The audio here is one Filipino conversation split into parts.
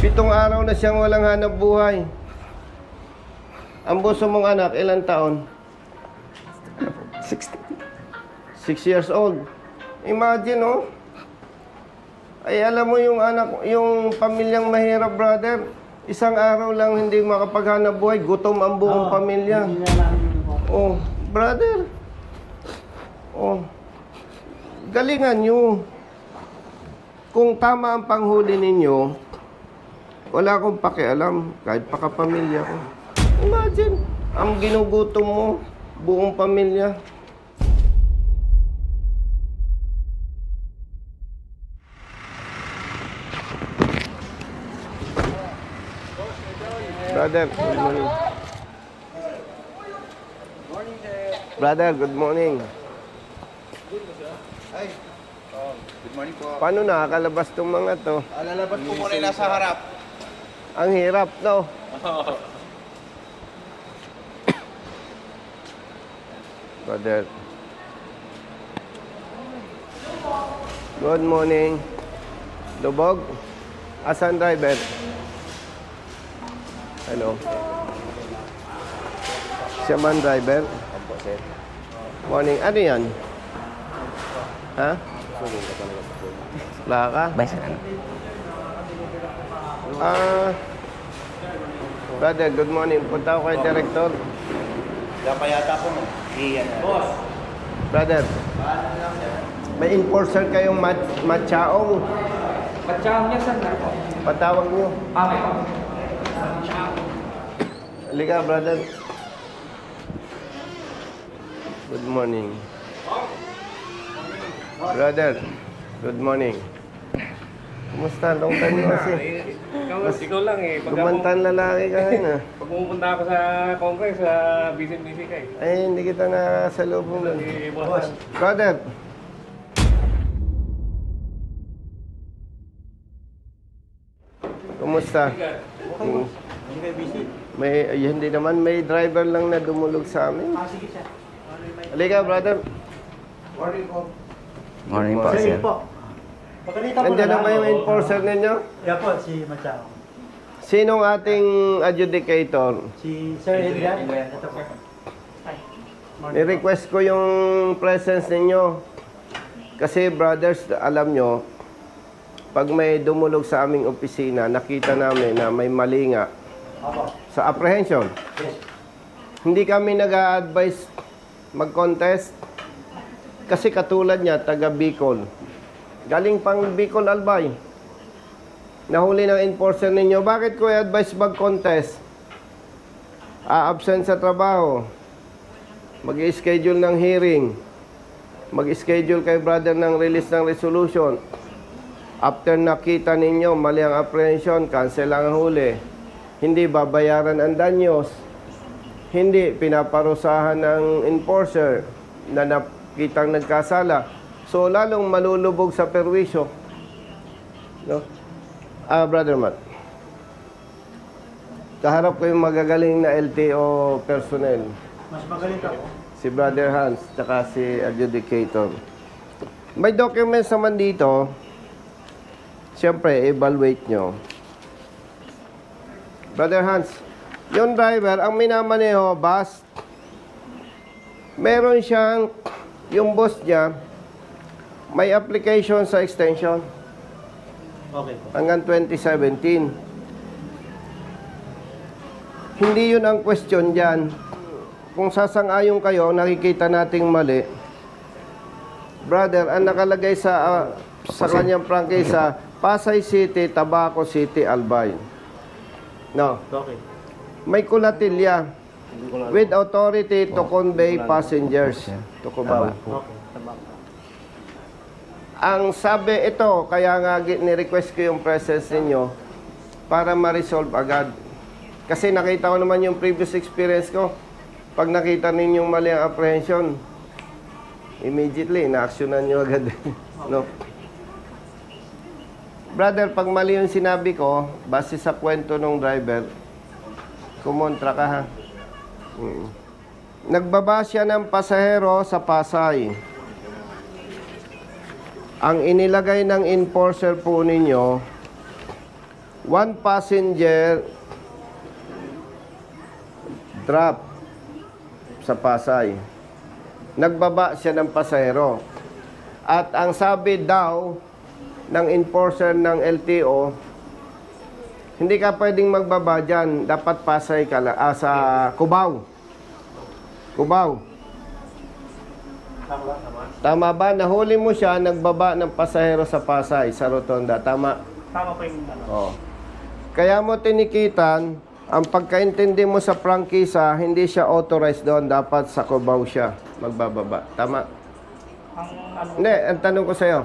7 araw na siyang walang hanap buhay. Ang bunso mong anak, ilang taon? 60. 6 years old. Imagine, oh. Ay, alam mo yung anak, yung pamilyang mahirap, brother. Isang araw lang hindi makapaghanap buhay. Gutom ang buong pamilya. Oh, brother. Oh. Galingan nyo. Kung tama ang panghuli ninyo, wala akong pakialam. Kahit pakapamilya ko. Imagine, ang ginugutom mo, buong pamilya. Brother, good morning. Brother, good morning. Ay, good morning po. Paano nakakalabas tong mga to? Lalabas po muna yung nasa harap. Ang hirap, no? Brother. Good morning. Lubog? Asan driver? Hello. Siya man driver? Opo, sir. Morning. Ano yan? Ha? Plaka? Bye, sir. Brother, good morning. Punta ako kay Director. Kaya yata po mo. Iyan. Boss. Brother, may enforcer kayong matchaong. Matchaong niya, sir. Patawag niyo. Okay. Halika, brother. Good morning. Brother, good morning. Kumusta? Long time no kasi. Ikaw lang eh. Gumantan lalaki ka ngayon ah. Pag pumunta ako sa Congress, busy ka eh. Ay, hindi kita nakasalubong nun. Si boss. Brother. Kumusta? May, hindi naman, may driver lang na dumulog sa amin. Halika, brother. Morning po, sir. Nandiyan na ba yung enforcer ninyo? Yeah po, si Machao. Sinong ating adjudicator? Si Sir Adrian. Ito po. I-request ko yung presence ninyo. Kasi brothers, alam nyo, pag may dumulog sa aming opisina, nakita namin na may mali nga sa apprehension. Hindi kami nag-a-advise mag-contest. Kasi katulad niya, taga Bicol. Galing pang Bicol, Albay. Nahuli ng enforcer ninyo. Bakit ko i-advise mag-contest? A-absent sa trabaho. Mag-schedule ng hearing. Mag-schedule kay brother ng release ng resolution. After nakita ninyo, mali ang apprehension, cancel ang huli. Hindi babayaran ang danyos. Hindi pinaparusahan ng enforcer na nakitang nagkasala. So, lalong malulubog sa perwisyo. No? Brother Matt. Kaharap ko yung magagaling na LTO personnel. Mas magaling ka po. Si Brother Hans, tsaka si adjudicator. May documents naman dito. Siyempre, evaluate nyo. Brother Hans, yung driver, ang minamaneho, bus, meron siyang, yung boss niya, may application sa extension Okay po. hanggang 2017. Hindi yun ang question dyan. Kung sasang-ayon kayo, nakikita nating mali. Brother, ang nakalagay sa kanyang prangkisa, Pasay City, Tabaco City, Albay. No. Okay. May kulatilya with authority to convey passengers to Cubao. Okay. Ang sabi ito, kaya nga ni-request ko yung presence ninyo para ma-resolve agad. Kasi nakita ko naman yung previous experience ko. Pag nakita ninyong mali ang apprehension, immediately, na-actionan nyo agad. No? Brother, pag mali yung sinabi ko, base sa kwento ng driver, kumontra ka ha. Nagbaba siya ng pasahero sa Pasay. Ang inilagay ng enforcer po ninyo, One passenger drop sa Pasay. Nagbaba siya ng pasahero. At ang sabi daw ng enforcer ng LTO, hindi ka pwedeng magbaba dyan. Dapat Pasay ka sa Cubao. Cubao. Tama ba? Nahuli mo siya, nagbaba ng pasahero sa Pasay, sa Rotonda. Tama? Tama po yung ano. Oo. Kaya mo tinikitan, ang pagkaintindi mo sa prangkisa, hindi siya authorized doon. Dapat sa Cubao siya magbababa. Tama? Ang ano, Hindi, ang tanong ko sa'yo.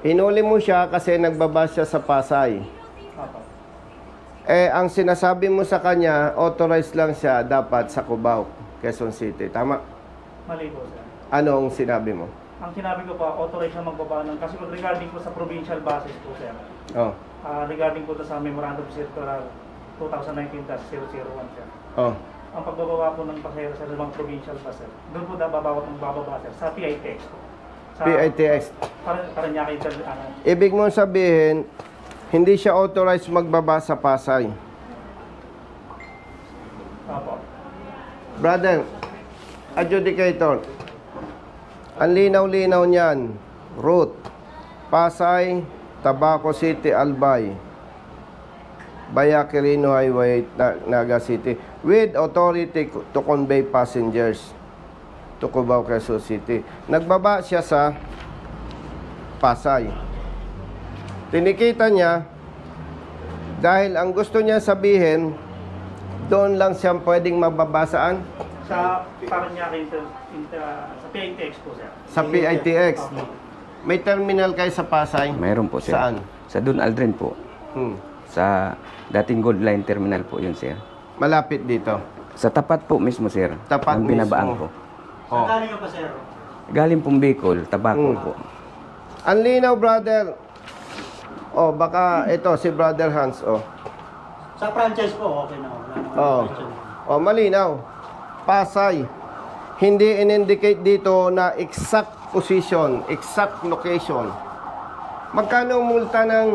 Hinuli mo siya kasi nagbaba siya sa Pasay. Opo. Ang sinasabi mo sa kanya, authorized lang siya dapat sa Cubao, Quezon City. Tama? Mali po, sir. Anong sinabi mo? Ang sinabi ko po, authorized na magbaba ng, kasi regarding po sa provincial basis po, sir. Oh. Regarding po sa Memorandum Circular 2019-001, sir. Oh. Ang pagbababa po ng pasahero sa limang provincial bus, sir. Doon po bababa, sir, sa PITX po. Sa, PITX. Para niya kayo, ano, Ibig mong sabihin, hindi siya authorized magbaba sa Pasay. opo. Brother, adjudicator, ang linaw-linaw niyan, route, Pasay, Tabaco City, Albay, Bayaquirino Highway, Naga City, with authority to convey passengers to Cubao, Quezon City. Nagbaba siya sa Pasay. Tinikita niya, dahil ang gusto niya sabihin, doon lang siya pwedeng mababasaan Sa Paranaque sa PITX po, sir. sa PITX. May terminal kayo sa Pasay? Mayroon po, sir. Saan? Sa Dun Aldrin po. Sa dating Gold Line Terminal po yun, sir. Malapit dito. Sa tapat po mismo, sir. Tapat ang binabaan mismo. po. Oh. Galing ka pa, sir. Galing pong Bicol, Tabaco po. Ang linaw, brother. Oh, baka ito si Brother Hans, oh. Sa franchise po, okay na. Wala naman Oh. question. Oh, malinaw. Pasay. Hindi in-indicate dito na exact position, exact location. Magkano ang multa ng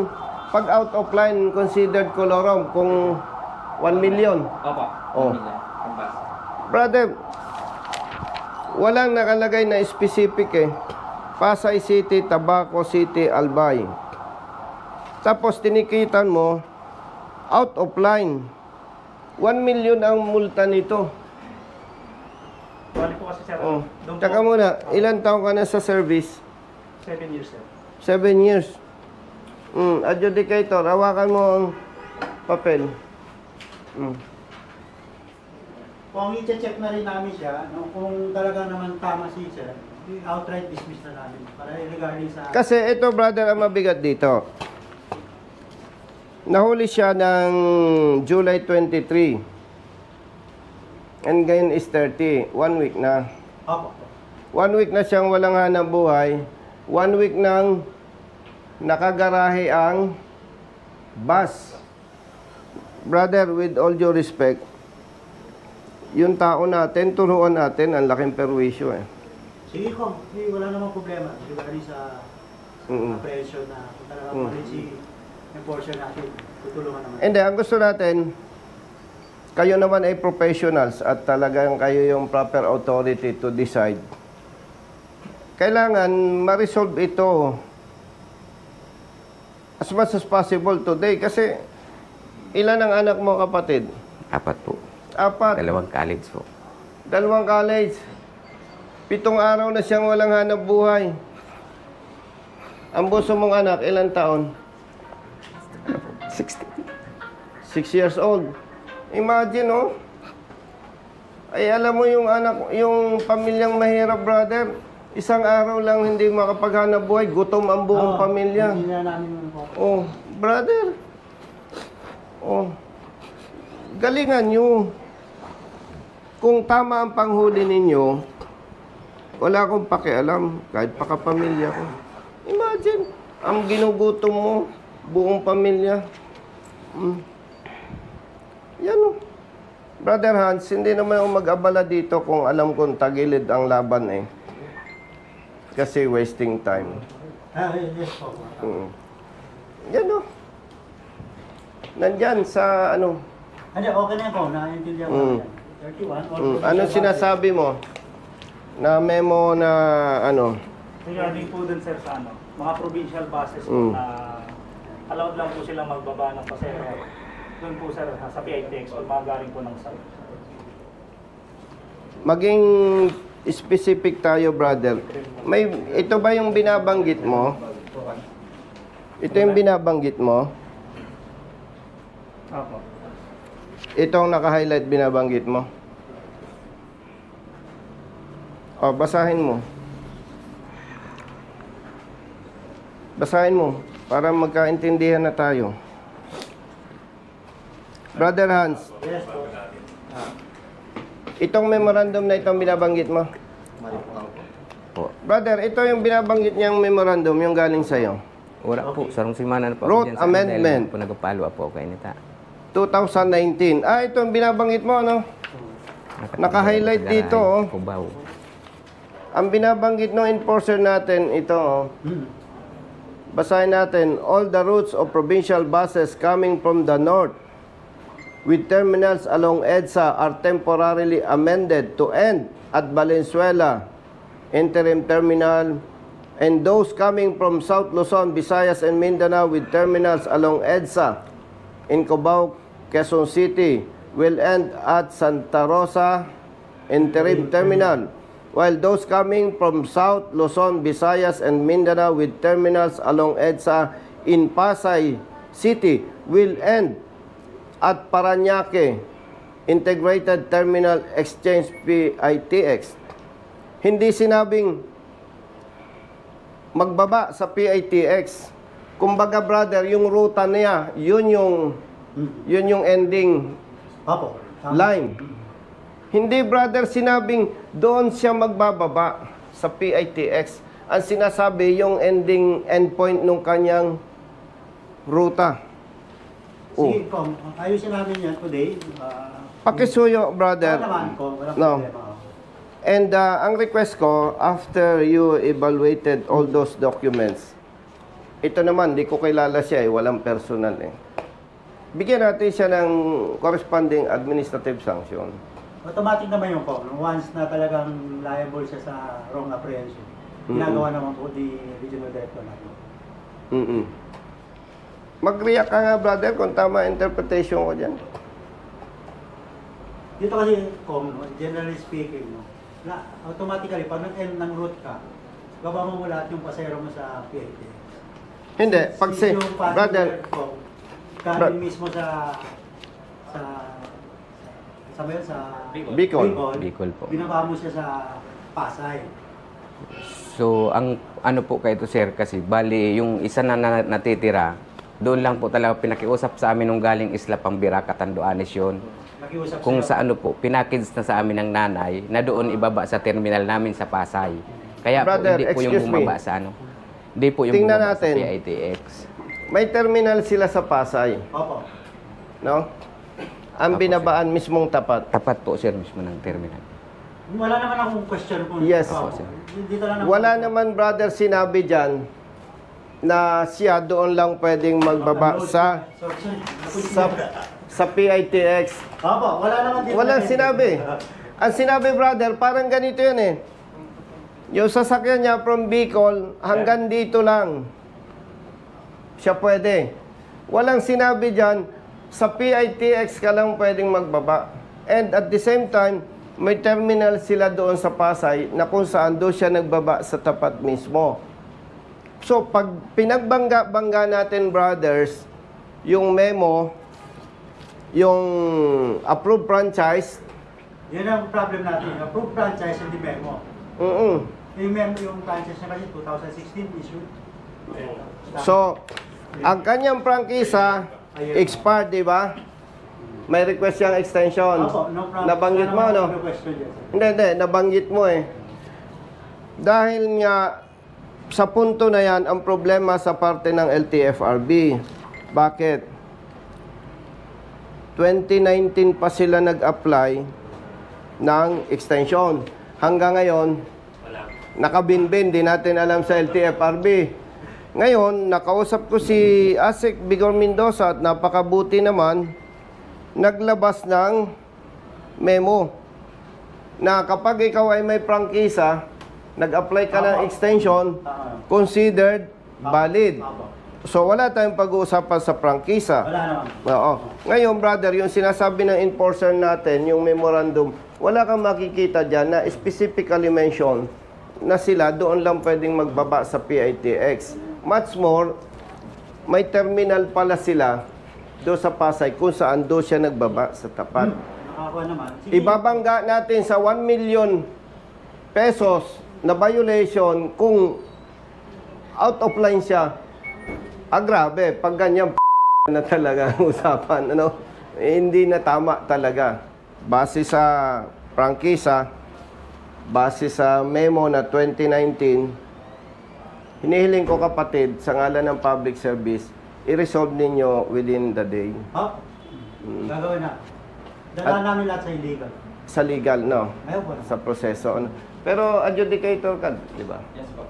pag out of line considered colorum kung 1 million? Opo. Oh. Brother, walang nakalagay na specific eh. Pasay City, Tabaco City, Albay. Tapos tinikitan mo, out of line. 1 million ang multa nito. Bali po kasi, sir. Oh. Doon po, Tsaka muna, ilan taon ka na sa service? 7 years, sir. 7 years. Adjudicator, hawakan mo ang papel. Kung i-check na rin namin siya, no, kung talaga naman tama si sir, outright dismiss na namin. Para regarding sa... Kasi ito, brother, ang mabigat dito. Nahuli siya ng July 23. And ngayon is 30. 1 week na. Opo. 1 week na siyang walang hanap buhay. 1 week nang nakagarahe ang bus. Brother, with all due respect, yung tao natin, turuan natin, ang laking perwisyo eh. Sige ko, wala namang problema. Regarding sa presyo na kung talaga mali si enforcer natin, tutulungan naman. Hindi, ang gusto natin, kayo naman ay professionals at talagang kayo yung proper authority to decide. Kailangan ma-resolve ito as much as possible today kasi ilan ang anak mo, kapatid? 4 po. 4. 2 college po. 2 college. 7 araw na siyang walang hanap buhay. Ang buso mong anak, ilang taon? 60. 6 years old. Imagine, oh. Ay, alam mo yung anak, yung pamilyang mahirap, brother. Isang araw lang hindi makapaghanap buhay. Gutom ang buong pamilya. Hindi na namin yun po. Oh, brother. Oh. Galingan nyo. Kung tama ang panghuli ninyo, wala akong pakialam. Kahit pa kapamilya ko. Imagine, ang ginugutom mo, buong pamilya. Yan o. Brother Hans, hindi naman ako mag-abala dito kung alam kong tagilid ang laban eh. Kasi wasting time. Yes po. Yan o. Nandyan sa ano. Hindi, okay na yan po. Naiintindihan ko yan. 31. Ano sinasabi mo? Na memo na ano? Regarding po dun sir sa ano, mga provincial buses Mm. na allowed lang po silang magbaba ng pasero. Doon po sir sa PITX pag mga galing po ng south. Maging specific tayo, brother. Ito ba yung binabanggit mo? Ito yung binabanggit mo? Opo. Itong naka-highlight binabanggit mo? O, basahin mo. Basahin mo para magkaintindihan na tayo. Brother Hans, Yes po. itong memorandum na itong binabanggit mo? Po. Brother, ito yung binabanggit niyang memorandum, yung galing sa'yo. Wala po, sarong simana na po. Road dyan sa amendment. dahil po nagpalo po kay nita. 2019. Ito yung binabanggit mo, ano? Naka-highlight dito, oh. Kubaw. Ang binabanggit ng enforcer natin, ito, oh. Basahin natin, all the routes of provincial buses coming from the north with terminals along EDSA are temporarily amended to end at Valenzuela interim terminal, and those coming from South Luzon, Visayas, and Mindanao with terminals along EDSA in Cubao, Quezon City will end at Santa Rosa interim terminal, while those coming from South Luzon, Visayas, and Mindanao with terminals along EDSA in Pasay City will end at Parañaque Integrated Terminal Exchange PITX. Hindi sinabing magbaba sa PITX. Kumbaga, brother, yung ruta niya, yun yung ending Opo. line. Hindi, brother, sinabing doon siya magbababa sa PITX. Ang sinasabi, yung endpoint nung kanyang ruta. Sige, Kong. Ayusin namin yan today. Pakisuyo, brother. Wala naman, Kong. Walang No. problema. And ang request ko, after you evaluated all those documents, ito naman, di ko kilala siya eh, walang personal eh. Bigyan natin siya ng corresponding administrative sanction. Automatic naman yung Kong. Once na talagang liable siya sa wrong apprehension, ginagawa naman po di regional director natin. Mm-mm. Mag-react ka nga, brother, kung tama interpretation ko dyan. Dito kasi, Kong, generally speaking, no, na automatically, pag nag-end ng route ka, baba mo lahat yung pasero mo sa PITX. Hindi, pag si, Yung passenger, brother, Kong, kanin mismo sa Bicol. Bicol po. Binaba mo siya sa Pasay. So, ang ano po kayo sir, kasi bali, yung isa na natitira, doon lang po talaga pinakiusap sa amin nung galing Isla Pambira, Catanduanes yun. Nakiusap Kung sila. sa ano po, pinakids na sa amin ng nanay na doon ibaba sa terminal namin sa Pasay. Kaya Brother, po, hindi po yung excuse me. bumaba sa ano. Hindi po yung Tingnan bumaba natin. sa PITX. May terminal sila sa Pasay, Opo. no? Ang binabaan mismong tapat. Tapat po sir mismo ng terminal. Wala naman akong question kung Yes. Dito lang naman. Wala naman, brother, sinabi dyan na siya doon lang pwedeng magbaba sa PITX. Opo, wala naman dito. Walang sinabi. Ang sinabi, brother, parang ganito yan eh. Yung sasakyan niya from Bicol hanggang dito lang. Siya pwede. Walang sinabi dyan, sa PITX ka lang pwedeng magbaba. And at the same time, may terminal sila doon sa Pasay na kung saan doon siya nagbaba sa tapat mismo. So, pag pinagbangga-bangga natin, brothers, yung memo, yung approved franchise, Yan ang problem natin. Approved franchise and the memo. Yung memo, yung franchise na kasi 2016 issued. So, ang kanyang prangkisa, expired, di ba? May request siyang extension. Opo, no problem. Nabanggit mo, Wala no? naman ako question dyan, sir. Hindi, nabanggit mo eh. Dahil nga, sa punto na yan, ang problema sa parte ng LTFRB. Bakit? 2019 pa sila nag-apply ng extension. Hanggang ngayon, nakabinbin, di natin alam sa LTFRB. Ngayon, nakausap ko si Asik Bigor Mendoza at napakabuti naman, naglabas ng memo na kapag ikaw ay may prangkisa, nag-apply ka ng extension, considered valid. So, wala tayong pag-uusapan sa prangkisa. Wala naman. Oo. Ngayon, brother, yung sinasabi ng enforcer natin, yung memorandum, wala kang makikita dyan na specifically mention na sila doon lang pwedeng magbaba sa PITX. Much more, may terminal pala sila doon sa Pasay kung saan doon siya nagbaba sa tapat. Nakakuha naman. Sige. Ibabangga natin sa 1 million pesos na violation kung out of line siya. Grabe, pag ganyan na talaga ang usapan, ano? Hindi na tama talaga. Base sa prangkisa, base sa memo na 2019, hinihiling ko kapatid, sa ngalan ng public service, i-resolve ninyo within the day. Gagawin na. Dala namin lahat sa illegal. Sa legal, no? Ayaw po na. Sa proseso. Ano? Pero adjudicator ka, di ba? Yes po.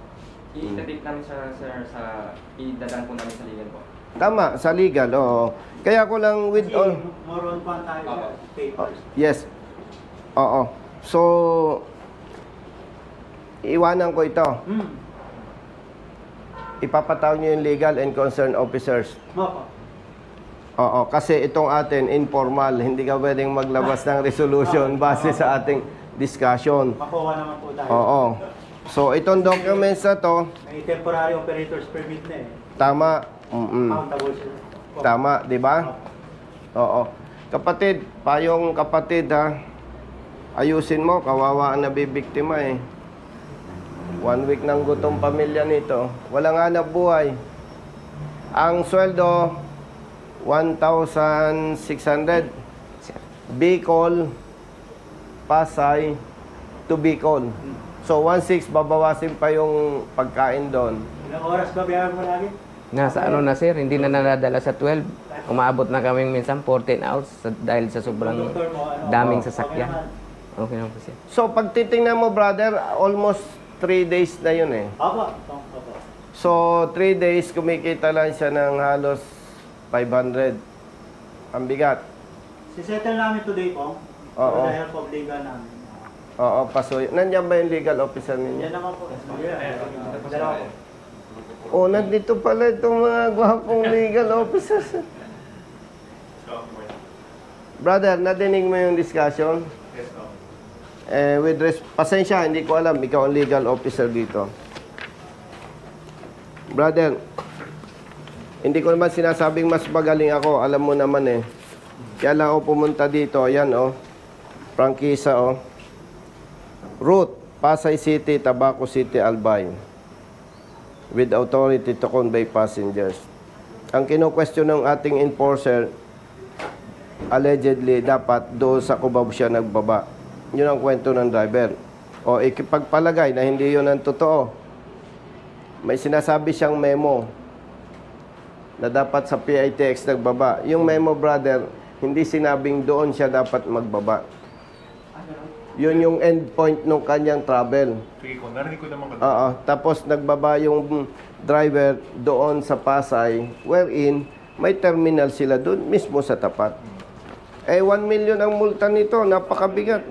I-interdict namin idadaan po namin sa legal po. Tama, sa legal, oo. Kaya ko lang with Kasi all... more on pa tayo sa papers. Yes. Oo. So, iwanan ko ito. Ipapatawag nyo yung legal and concerned officers. Opo. Oo, kasi itong atin, informal. Hindi ka pwedeng maglabas ng resolution base sa ating discussion. Makuha naman po tayo. Oo. So, itong documents na to, May temporary operators permit na eh. tama. Countable sila. Tama, di ba? Oo. Kapatid, payong kapatid ha, ayusin mo, kawawa ang nabibiktima eh. 1 week ng gutom pamilya nito. Walang hanap buhay. Ang sweldo, 1,600. Bicol, Pasay, to Bicol. So, 1,600 babawasin pa yung pagkain doon. Ilang oras ba biyahe mo lagi? Nasa ano na sir, hindi na nadadala sa 12. Umaabot na kaming minsan 14 hours dahil sa sobrang Doktor mo, ano? daming Okay sasakyan. naman. Okay naman po sir. So, pag titingnan mo, brother, almost 3 days na yun eh. Opo. Opo. So, 3 days, kumikita lang siya ng halos 500. Ang bigat. Sisettle namin today po. Oo. With the help of legal namin. Oo, pasoy. Nandiyan ba yung legal officer ninyo? Yan naman po. Dalawa po. Oh, nandito pala itong mga gwapong legal officers. Brother, nadinig mo yung discussion? Pasensya, hindi ko alam. Ikaw ang legal officer dito. Brother, hindi ko naman sinasabing mas magaling ako. Alam mo naman eh. Kaya lang ako pumunta dito. Ayan oh. Prangkisa oh. Route, Pasay City, Tabaco City, Albay. With authority to convey passengers. Ang kino-question ng ating enforcer, allegedly, dapat doon sa Cubao siya nagbaba. Yun ang kwento ng driver. O ikipagpalagay na hindi yun ang totoo. May sinasabi siyang memo na dapat sa PITX nagbaba. Yung memo, brother, hindi sinabing doon siya dapat magbaba. Yun yung end point ng kanyang travel. Sige ko, narinig ko naman Oo. Tapos nagbaba yung driver doon sa Pasay, wherein may terminal sila doon mismo sa tapat. 1 million ang multa nito, napakabigat.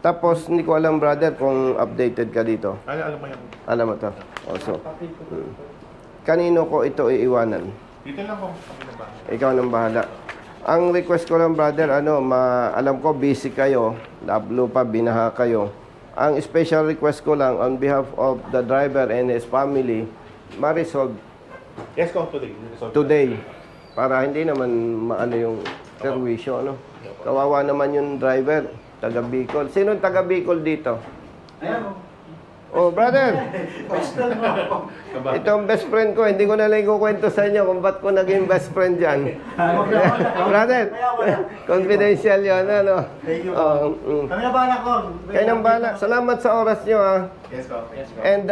Tapos, hindi ko alam, brother, kung updated ka dito. Alam mo yan. Alam mo to. Also, kanino ko ito iiwanan? Dito lang kung kami na ba? Ikaw nang bahala. Ang request ko lang, brother, alam ko busy kayo, lablo pa, binaha kayo. Ang special request ko lang on behalf of the driver and his family, ma-resolve Yes ko, today. today. Para hindi naman maano yung servisyo, ano? Kawawa naman yung driver, taga Bicol. Sino yung taga Bicol dito? Ayan. Oh, brother. Ito ang best friend ko. Hindi ko na lang kukwento sa inyo kung ba't ko naging best friend dyan. Brother, confidential yan, ano? Thank you. Oh, Kami na bahala ko. Kayo nang bahala. Salamat sa oras nyo, ha. Yes ko. And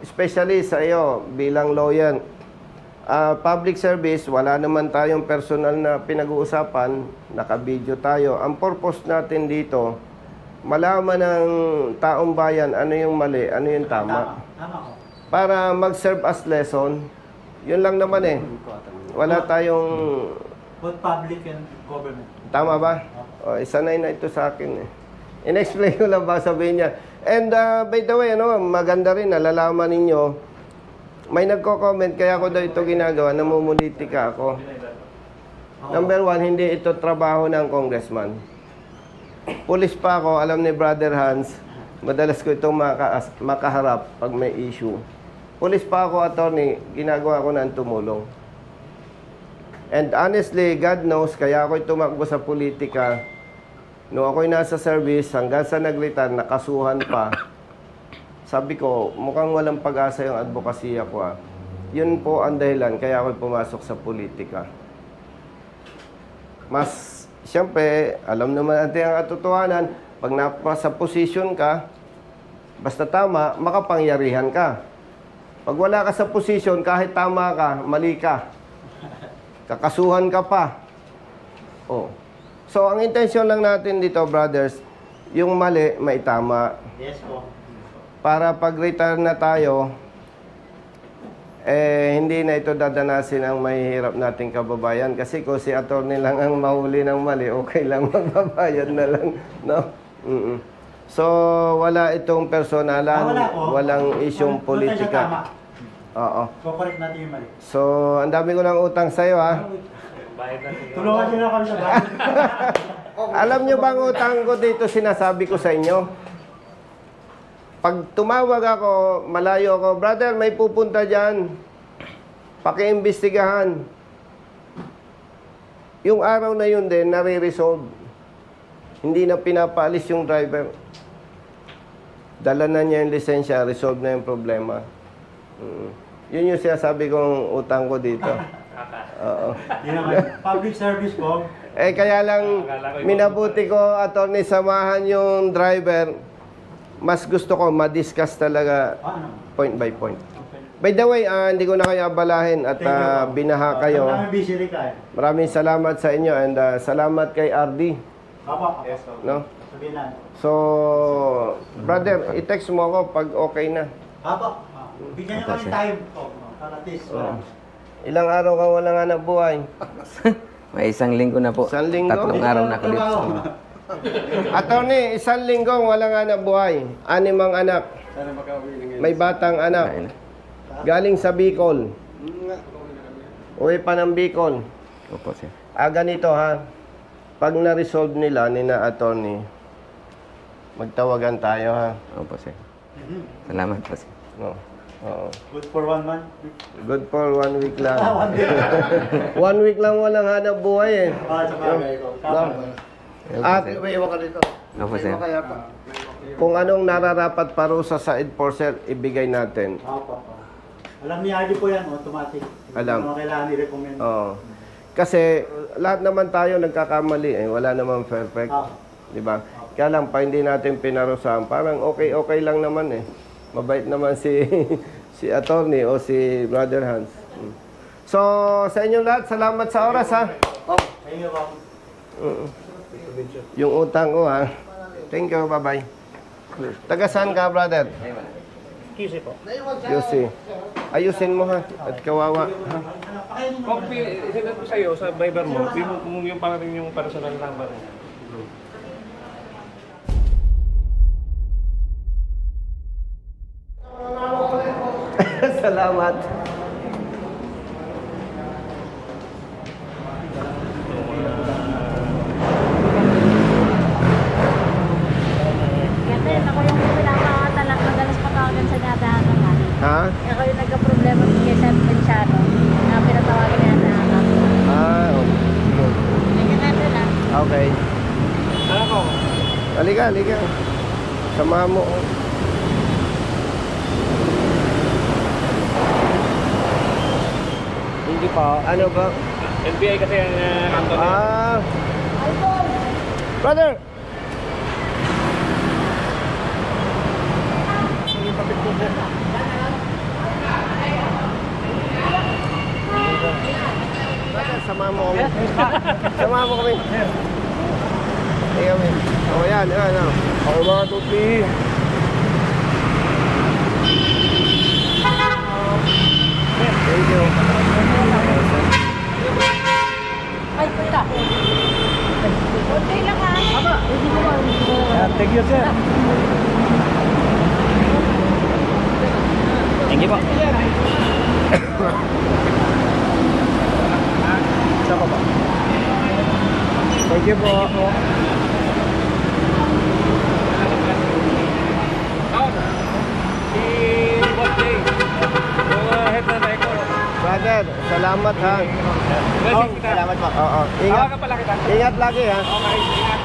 especially sa iyo bilang lawyer, public service, wala naman tayong personal na pinag-uusapan, naka-video tayo. Ang purpose natin dito, malaman ng taong bayan ano yung mali, ano yung tama. Tama ko. Para mag-serve as lesson, yun lang naman eh. Wala tayong... Both public and government. Tama ba? O, isanay na ito sa akin eh. In-explain ko lang ba sabihin niya. And by the way, ano, maganda rin, nalalaman ninyo, may nagko-comment, kaya ako daw ito ginagawa, namumulitika ako. Number one, hindi ito trabaho ng congressman. Pulis pa ako, alam ni Brother Hans, madalas ko itong makaharap pag may issue. Pulis pa ako, attorney, ginagawa ko ng tumulong. And honestly, God knows, kaya ako tumakbo sa politika. Noong ako'y nasa service, hanggang sa nag-retire, nakasuhan pa. Sabi ko, mukhang walang pag-asa yung advokasya ko. Yun po ang dahilan, kaya ako'y pumasok sa politika. Mas, siyempre, alam naman natin ang katotohanan, pag napasa posisyon ka, basta tama, makapangyarihan ka. Pag wala ka sa posisyon, kahit tama ka, mali ka. Kakasuhan ka pa. Oh. So, ang intensyon lang natin dito, brothers, yung mali, maitama. Yes po. Para pag-retire na tayo, hindi na ito dadanasin ang mahihirap nating kababayan. Kasi kung si attorney lang ang mahuli ng mali, okay lang, magbabayad na lang. No? So, wala itong personalan, Wala po. walang isyong Punta siya tama. politika. Oo. Correct natin yung mali. So, ang dami ko ng utang sa'yo, ha? Tulungan niyo na kami sa bahay. Alam nyo bang utang ko dito sinasabi ko sa inyo? Pag tumawag ako, malayo ako, brother, may pupunta dyan. Pakiimbestigahan. Yung araw na yun din, nare-resolve. Hindi na pinapaalis yung driver. Dala na niya yung lisensya, resolve na yung problema. Yun yung sinasabi kong utang ko dito. Oo. Yun naman. Public service po. Kaya lang, minabuti ko, attorney, samahan yung driver. Mas gusto ko, ma-discuss talaga Ano? point by point. By the way, hindi ko na kayo abalahin at binaha kayo. Maraming busy rin ka eh. Maraming salamat sa inyo and salamat kay RD. Papa. No? Sabihin na. So, brother, i-text mo ako pag okay na. Papa. Bigyan niyo kami time. Para at least. Ilang araw ka walang hanap buhay? May isang linggo na po. Isang linggo? 3 araw na ako dito. Attorney, isang linggo walang hanap buhay. 6 ang anak. May batang anak. Galing sa Bicol. Uwi pa ng Bicol. Opo, sir. Ganito ha. Pag na-resolve nila ni na attorney, magtawagan tayo ha. Opo, sir. Salamat po, sir. No. Oo. Good for 1 month. Good for 1 week lang. 1 day. 1 week lang walang hanap buhay eh. Sa bagay ko. Tama. At Opo, sir. kung anong nararapat parusa sa enforcer, ibigay natin. Papa. Alam ni Adi po yan, automatic. Alam. Hindi mo kailangan i-recommend. Oo. Kasi lahat naman tayo nagkakamali eh. Wala namang perfect. Di ba? Kaya lang, pa hindi natin pinarusahan. Parang okay lang naman eh. Mabait naman si si attorney o si Brother Hans. So, sa inyong lahat, salamat sa oras ha. Thank you, Papa. Yung utang ko ha. Thank you, bye-bye. Taga saan ka, brother? QC po. QC. Ayusin mo ha. At kawawa. Kung isinat ko sa'yo sa Viber mo, yung parang yung personal number mo. Salamat. Kasi ako yung pinapakatalak madalas patawagan sa dadahan naman. Ha? Ako yung nagka-problema sa Quezon Pensiano na pinatawagan niya na ako. Hindi natin lang. Okay. Ano ko? Halika. Sama mo. Hindi pa. Ano ba? NBI kasi ang number. Brother! Brother, sama mo kami. Sama mo kami. O yan, yan. Okay mga tupi. Thank you. Ay, puta. Okay lang ha. Aba, hindi ko ba? Thank you, sir. Thank you po. Saan ba? Thank you po. Si Boss Jay, yung head na record. Brother, salamat ha. Blessing kita. Salamat po. Oo, ingat. Tawagan pala kita. Ingat lagi ha. Okay, ingat.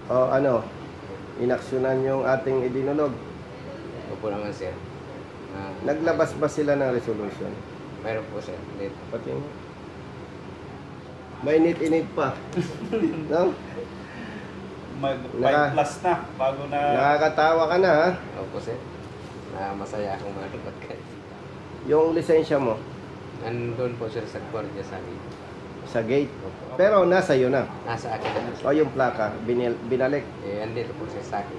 O ano, inaksyonan yung ating idinulog. Opo naman, sir. Naglabas ba sila ng resolution? Meron po, sir. Dito. Pati mo. Mainit-init pa. No? Mag-5 plus na bago na... Nakakatawa ka na ha. Opo, sir. Masaya akong manood kayo. Yung lisensya mo Nandun po, sir, sa Guardia sa akin. sa gate. Pero nasa iyo na. Nasa akin na. O yung plaka, binalik. Andito po, sir, sa akin.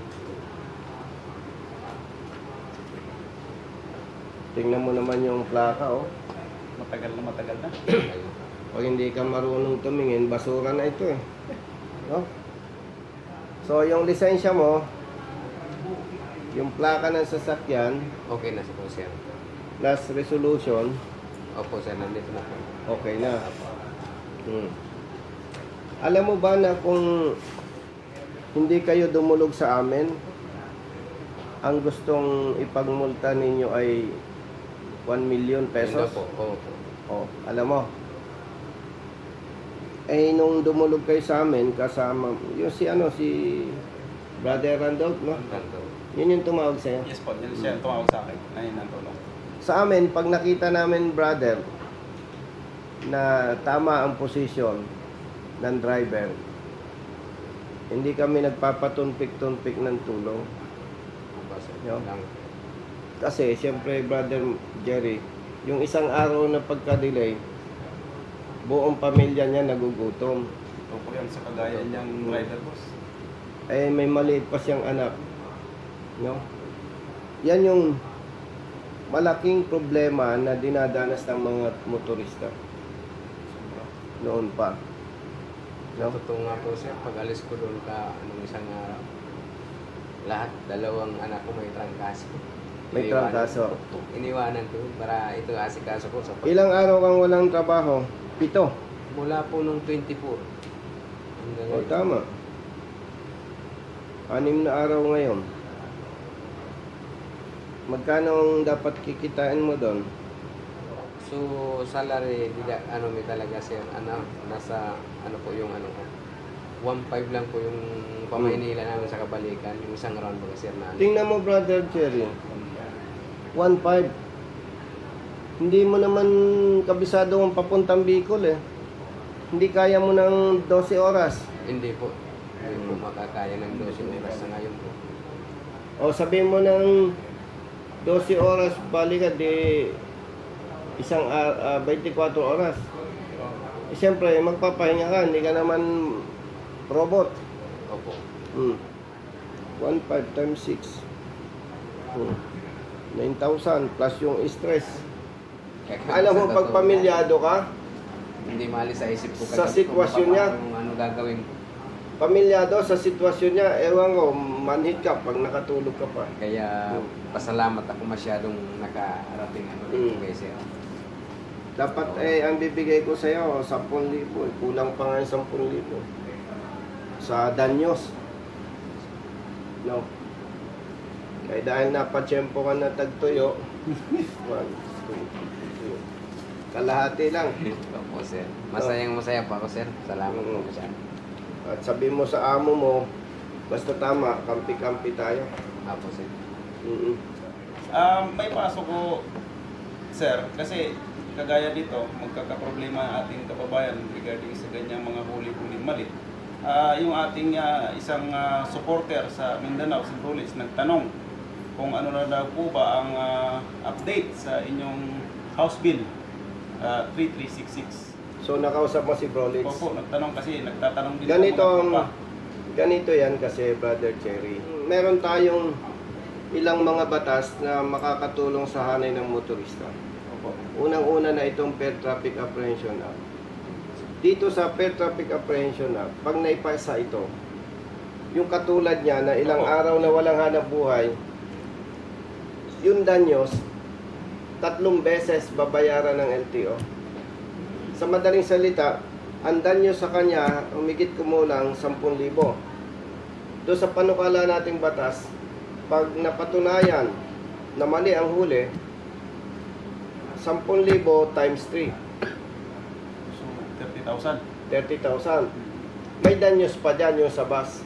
Tingnan mo naman yung plaka oh. Matagal na. Ayun. Pag hindi ka marunong tumingin, basura na ito eh. No? So yung lisensya mo, yung plaka ng sasakyan, Okay na po, sir. plus resolution, Opo, sir. Nandito na po. okay na. Alam mo ba na kung hindi kayo dumulog sa amin, ang gustong ipagmulta ninyo ay 1 million pesos? Opo. Opo. Oh, alam mo. Eh nung dumulog kayo sa amin kasama yung si Brother Randolph, no? Nandun. Yun yung tumawag sa'yo. Yes po, yun siya tumawag sa akin. Ayun ang tulong. Sa amin, pag nakita namin, brother, na tama ang posisyon ng driver, hindi kami nagpapatunpik-tunpik ng tulong. Opo, sir. Yo. Lang. Kasi, siyempre, brother Jerry, yung isang araw na pagka-delay, buong pamilya niya nagugutom. Opo yan sa kagaya niyang rider boss. Eh, may maliit pa siyang anak. No? Yan yung malaking problema na dinadanas ng mga motorista. Noon pa. No? Totoo nga po, sir. Pag alis ko doon isang araw, lahat, dalawang anak ko may trangkaso. May trangkaso. Iniwanan ko para ito asikaso ko sa Ilang araw kang walang trabaho? 7. Mula po nung 24. O, tama. 6 na araw ngayon. Magkano ang dapat kikitain mo doon? So, salary, may talaga, sir. Nasa, po yung ko. 1.5 lang po yung pamainila namin sa kabalikan. Yung isang round mga, sir, na Tingnan mo, Brother Cherry. 1.5. Hindi mo naman kabisado ang papuntang Bicol eh. Hindi kaya mo ng 12 oras. Hindi po. Hindi po makakaya ng 12 oras na ngayon po. O sabihin mo ng 12 oras balikan di 24 oras. Eh, siyempre, magpapahinga ka. Hindi ka naman robot. Opo. 1.5 times 6. 9,000 plus yung stress. Alam mo, pag pamilyado ka, Hindi maalis sa isip ko Sa kagabi sitwasyon kung niya. Kung ano gagawin ko. pamilyado sa sitwasyon niya, ewan ko, manhid ka pag nakatulog ka pa. Kaya pasalamat ako masyadong nakarating kay sir. Dapat ang bibigay ko sa'yo, 10,000. Kulang pa nga yung 10,000. Sa danyos. No? Kaya dahil napatsyempo ka na tagtuyo, 1, 2, 3. Kalahati lang. Opo, sir. Masaya po ako, sir. Salamat po siya. At sabi mo sa amo mo, basta tama, kampi-kampi tayo. Opo, sir. May pasok ko, sir, kasi kagaya dito, magkakaproblema ang ating kababayan regarding sa ganyang mga huli-huling mali. Yung ating isang supporter sa Mindanao, St. Lulis, nagtanong kung ano na daw po ba ang update sa inyong House Bill 3366. So nakausap mo si Brolitz. Opo, nagtatanong din Ganito ako mga ang tropa. ganito yan kasi Brother Cherry. Meron tayong ilang mga batas na makakatulong sa hanay ng motorista. Opo. Unang-una na itong Fair Traffic Apprehension Act. Dito sa Fair Traffic Apprehension Act, pag naipasa ito, yung katulad niya na ilang Opo. araw na walang hanap buhay, yung danyos, 3 beses babayaran ng LTO. Sa madaling salita, ang danyo sa kanya, humigit kumulang 10,000. Doon sa panukala nating batas, pag napatunayan na mali ang huli, 10,000 times 3, So, 30,000. 30,000. May danyos pa dyan yung sa bus.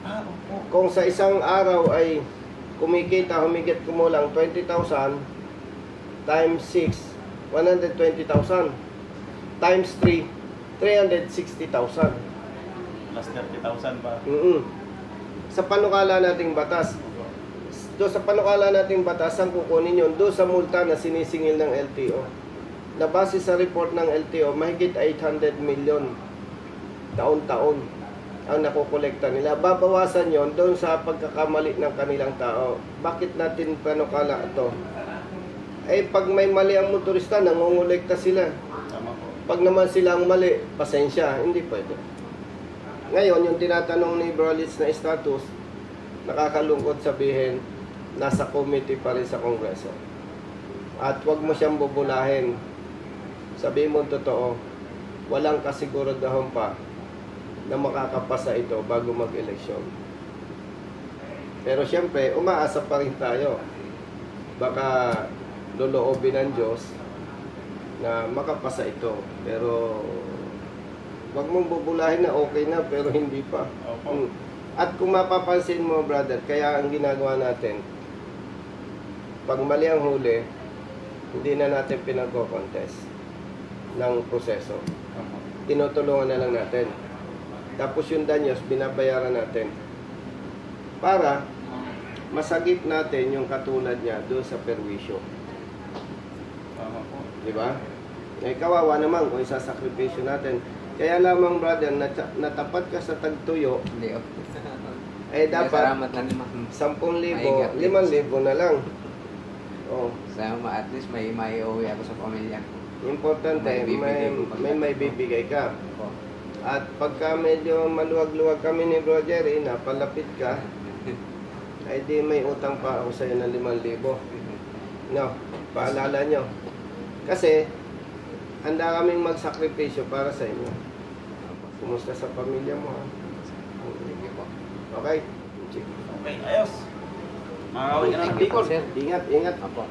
Opo. Kung sa isang araw ay kumikita humigit kumulang 20,000 times 6, 120,000 times 3, 360,000. Plus 30,000 ba? Sa panukala nating batas. Doon sa panukala nating batas, ang kukunin yun doon sa multa na sinisingil ng LTO. Na base sa report ng LTO, mahigit 800 million taon-taon ang nakukolekta nila. Babawasan yon doon sa pagkakamali ng kanilang tao. Bakit natin panukala ito? Eh, pag may mali ang motorista, nangongolekta sila. Tama po. Pag naman silang mali, pasensya, hindi pwede. Ngayon, yung tinatanong ni Brolitz na status, nakakalungkot sabihin, nasa committee pa rin sa Kongreso. At huwag mo siyang bubulahin. Sabihin mo totoo, walang kasiguraduhan pa na makakapasa ito bago mag-eleksyon. Pero siyempre, umaasa pa rin tayo. Baka loloobin ng Diyos na makapasa ito. Pero wag mong bubulahin na okay na pero hindi pa. Opo. At kung mapapansin mo, brother, kaya ang ginagawa natin, pag mali ang huli, hindi na natin pinag-contest ng proseso. Opo. Tinutulungan na lang natin. Tapos yung danyos, binabayaran natin. Para masagip natin yung katulad niya doon sa perwisyo. Tama po. Di ba? Eh, kawawa naman kung isasakripisyo natin. Kaya lamang, brother, natapat ka sa tagtuyo, Hindi, oh. eh dapat Salamat lang naman. 10,000, 5,000 na lang. Oh, Sama, at least may maiuwi ako sa pamilya ko. importante, May bibigay ko pag- may bibigay ka. Opo. At pagka medyo maluwag-luwag kami ni Bro Jerry, napalapit ka, ay di may utang pa ako sa'yo ng 5,000. No, paalala nyo. Kasi, handa kaming magsakripisyo para sa inyo. Kumusta sa pamilya mo, ha? Thank you po. Okay? Sige. Okay, ayos. Makakawin ka na ng Thank you po, Bicol. sir. Ingat, ingat. Apo.